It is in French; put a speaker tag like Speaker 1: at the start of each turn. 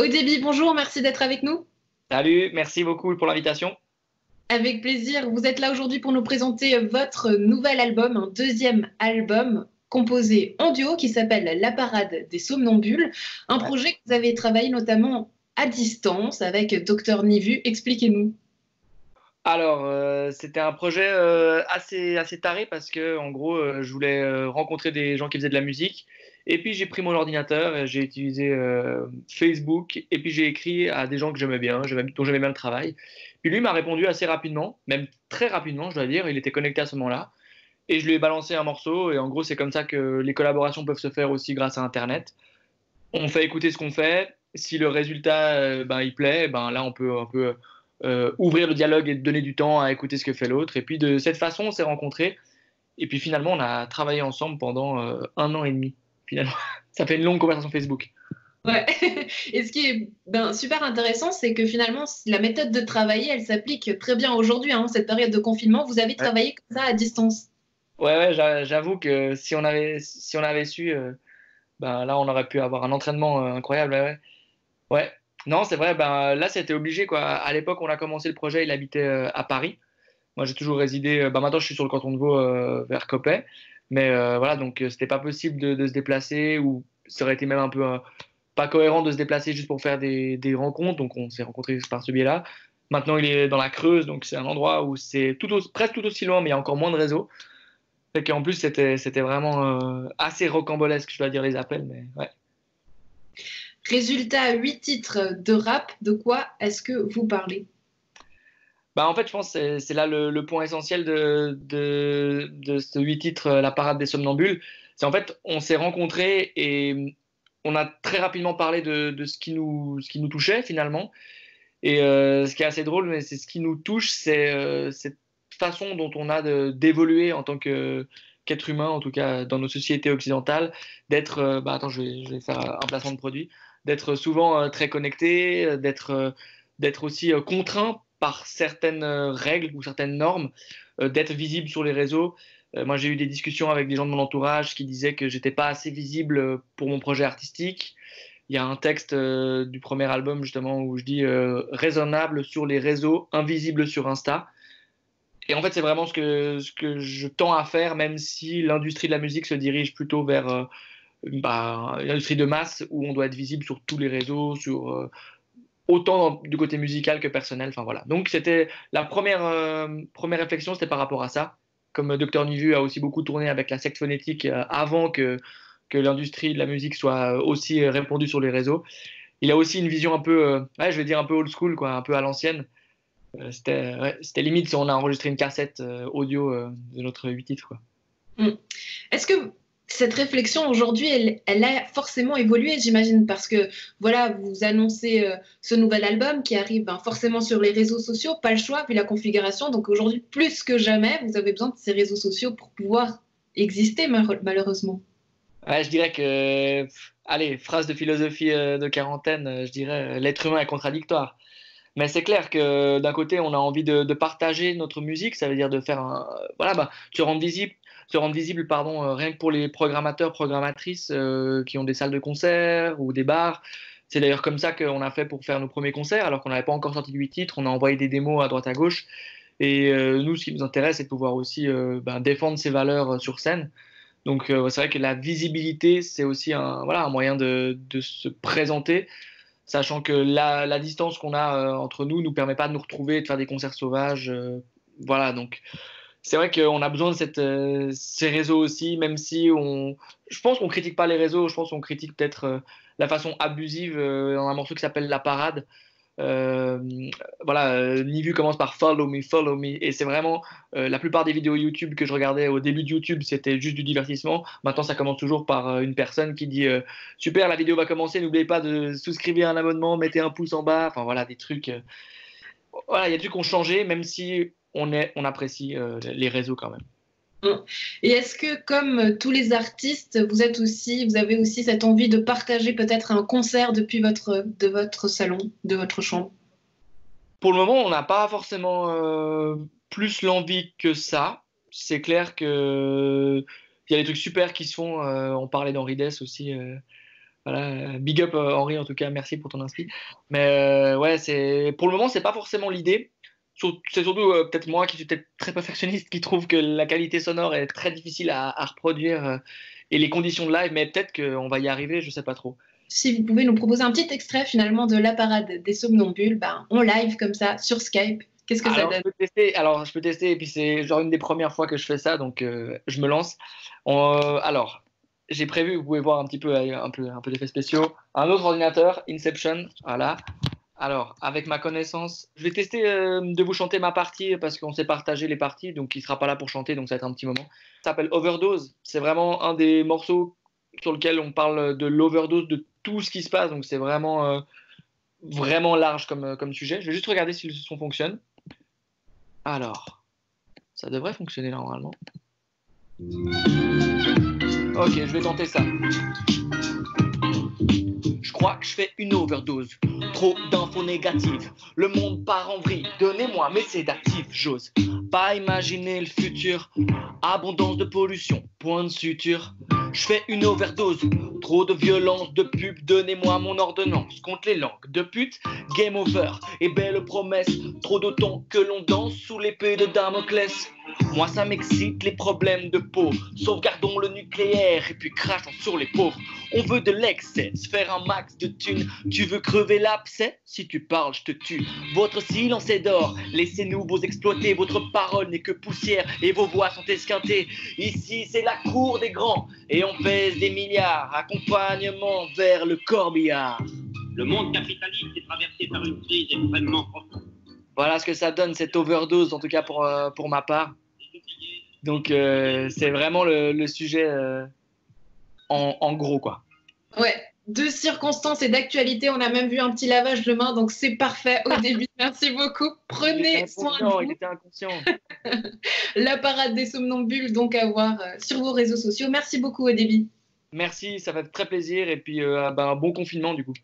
Speaker 1: Odébi, bonjour, merci d'être avec nous.
Speaker 2: Salut, merci beaucoup pour l'invitation.
Speaker 1: Avec plaisir, vous êtes là aujourd'hui pour nous présenter votre nouvel album, un deuxième album composé en duo qui s'appelle La Parade des Somnambules, un
Speaker 2: Ouais.
Speaker 1: projet que vous avez travaillé notamment à distance avec Docteur Nivu. Expliquez-nous.
Speaker 2: Alors, c'était un projet assez taré parce que, en gros, je voulais rencontrer des gens qui faisaient de la musique. Et puis, j'ai pris mon ordinateur, et j'ai utilisé Facebook, et puis j'ai écrit à des gens que j'aimais bien, dont j'aimais bien le travail. Puis lui m'a répondu assez rapidement, même très rapidement, je dois dire. Il était connecté à ce moment-là. Et je lui ai balancé un morceau. Et en gros, c'est comme ça que les collaborations peuvent se faire aussi grâce à Internet. On fait écouter ce qu'on fait. Si le résultat il plaît, ben là on peut un peu ouvrir le dialogue et donner du temps à écouter ce que fait l'autre. Et puis de cette façon, on s'est rencontrés. Et puis finalement, on a travaillé ensemble pendant 1 an et demi. Finalement, ça fait une longue conversation Facebook.
Speaker 1: Ouais. Et ce qui est super intéressant, c'est que finalement, la méthode de travailler, elle s'applique très bien aujourd'hui, hein, cette période de confinement. Vous avez
Speaker 2: Ouais,
Speaker 1: travaillé comme ça à distance.
Speaker 2: ouais, j'avoue que si on avait su, ben là, on aurait pu avoir un entraînement incroyable. Ouais, ouais. Ouais. Non, c'est vrai. Ben là, c'était obligé quoi. À l'époque, on a commencé le projet. Il habitait à Paris. Moi, j'ai toujours résidé. Maintenant, je suis sur le canton de Vaud, vers Coppet. Mais voilà, donc c'était pas possible de se déplacer ou ça aurait été même un peu pas cohérent de se déplacer juste pour faire des rencontres. Donc, on s'est rencontrés par ce biais-là. Maintenant, il est dans la Creuse, donc c'est un endroit où c'est presque tout aussi loin, mais il y a encore moins de réseau. Fait qu'en plus, c'était vraiment assez rocambolesque, je dois dire, les appels. Mais ouais.
Speaker 1: Résultat, 8 titres de rap. De quoi est-ce que vous parlez?
Speaker 2: Bah, en fait, je pense que c'est là le point essentiel de ce 8 titres, La Parade des Somnambules. C'est en fait, on s'est rencontrés et on a très rapidement parlé de ce qui nous touchait finalement. Et ce qui est assez drôle, mais c'est ce qui nous touche, c'est cette façon dont on a d'évoluer en tant qu'être humain, en tout cas dans nos sociétés occidentales, d'être, attends, je vais faire un placement de produit, d'être souvent très connecté, d'être aussi contraint par certaines règles ou certaines normes, d'être visible sur les réseaux. Moi, j'ai eu des discussions avec des gens de mon entourage qui disaient que j'étais pas assez visible pour mon projet artistique. Il y a un texte du premier album justement où je dis raisonnable sur les réseaux, invisible sur Insta. Et en fait, c'est vraiment ce que je tends à faire, même si l'industrie de la musique se dirige plutôt vers une industrie de masse où on doit être visible sur tous les réseaux, autant du côté musical que personnel. Enfin voilà. Donc c'était la première réflexion, c'était par rapport à ça. Comme Dr Nivu a aussi beaucoup tourné avec la secte phonétique avant que l'industrie de la musique soit aussi répandue sur les réseaux. Il a aussi une vision un peu, ouais, je vais dire un peu old school, quoi, un peu à l'ancienne. C'était limite si on a enregistré une cassette audio de notre 8 titres, quoi.
Speaker 1: Mm. Est-ce que cette réflexion aujourd'hui, elle a forcément évolué, j'imagine, parce que voilà, vous annoncez ce nouvel album qui arrive forcément sur les réseaux sociaux, pas le choix, puis la configuration. Donc aujourd'hui, plus que jamais, vous avez besoin de ces réseaux sociaux pour pouvoir exister, malheureusement.
Speaker 2: Ouais, je dirais que, allez, phrase de philosophie de quarantaine, je dirais, l'être humain est contradictoire. Mais c'est clair que d'un côté, on a envie de partager notre musique, ça veut dire de faire voilà, se rendre visible, pardon, rien que pour les programmateurs, programmatrices qui ont des salles de concert ou des bars. C'est d'ailleurs comme ça qu'on a fait pour faire nos premiers concerts, alors qu'on n'avait pas encore sorti de 8 titres, on a envoyé des démos à droite à gauche. Et nous, ce qui nous intéresse, c'est de pouvoir aussi défendre ces valeurs sur scène. Donc c'est vrai que la visibilité, c'est aussi un moyen de se présenter, sachant que la distance qu'on a entre nous permet pas de nous retrouver, de faire des concerts sauvages. Voilà, donc c'est vrai qu'on a besoin de ces réseaux aussi, même si je pense qu'on critique pas les réseaux, je pense qu'on critique peut-être la façon abusive dans un morceau qui s'appelle La Parade. Euh, voilà, Nivu commence par follow me, et c'est vraiment la plupart des vidéos YouTube que je regardais au début de YouTube, c'était juste du divertissement. Maintenant, ça commence toujours par une personne qui dit super, la vidéo va commencer, n'oubliez pas de souscrire à un abonnement, mettez un pouce en bas. Enfin voilà, des trucs. Voilà, il y a des trucs qui ont changé, même si on apprécie les réseaux quand même.
Speaker 1: Mm. Et est-ce que, comme tous les artistes, vous avez aussi cette envie de partager peut-être un concert depuis de votre salon, de votre chambre?
Speaker 2: Pour le moment, on n'a pas forcément plus l'envie que ça. C'est clair que il y a des trucs super qui se font. On parlait d'Henri Dess aussi. Voilà, big up Henri en tout cas, merci pour ton inspi. Mais ouais, pour le moment, c'est pas forcément l'idée. C'est surtout peut-être moi qui suis peut-être très perfectionniste qui trouve que la qualité sonore est très difficile à reproduire et les conditions de live, mais peut-être qu'on va y arriver, je sais pas trop.
Speaker 1: Si vous pouvez nous proposer un petit extrait finalement de la parade des somnambule, ben, en live comme ça sur Skype, qu'est-ce que ça donne?
Speaker 2: Je peux tester, et puis c'est genre une des premières fois que je fais ça, donc je me lance. Alors, j'ai prévu, vous pouvez voir un petit peu, un peu d'effets spéciaux. Un autre ordinateur, Inception, voilà. Alors, avec ma connaissance, je vais tester de vous chanter ma partie parce qu'on s'est partagé les parties, donc il ne sera pas là pour chanter, donc ça va être un petit moment. Ça s'appelle Overdose. C'est vraiment un des morceaux sur lequel on parle de l'overdose de tout ce qui se passe, donc c'est vraiment, vraiment large comme sujet. Je vais juste regarder si le son fonctionne. Alors, ça devrait fonctionner normalement. Ok, je vais tenter ça. Je crois que je fais une overdose. Trop d'infos négatives. Le monde part en vrille. Donnez-moi mes sédatifs, j'ose pas imaginer le futur. Abondance de pollution, point de suture. Je fais une overdose. Trop de violence, de pub. Donnez-moi mon ordonnance. Contre les langues de pute. Game over. Et belle promesse. Trop d'autant que l'on danse sous l'épée de Damoclès. Moi ça m'excite les problèmes de peau. Sauvegardons le nucléaire et puis crachons sur les pauvres. On veut de l'excès, se faire un max de thunes. Tu veux crever l'abcès? Si tu parles, je te tue. Votre silence est d'or. Laissez-nous vous exploiter. Votre parole n'est que poussière et vos voix sont esquintées. Ici, c'est la cour des grands et on pèse des milliards. Accompagnement vers le corbillard.
Speaker 3: Le monde capitaliste est traversé par une crise extrêmement profonde.
Speaker 2: Voilà ce que ça donne, cette overdose, en tout cas pour ma part. Donc, c'est vraiment le sujet en gros, quoi.
Speaker 1: Ouais, de circonstances et d'actualité. On a même vu un petit lavage de main, donc c'est parfait au début. Merci beaucoup. Prenez soin de vous.
Speaker 2: Il était inconscient.
Speaker 1: La parade des somnambules, donc à voir sur vos réseaux sociaux. Merci beaucoup, au début.
Speaker 2: Merci, ça fait très plaisir. Et puis, bon confinement, du coup.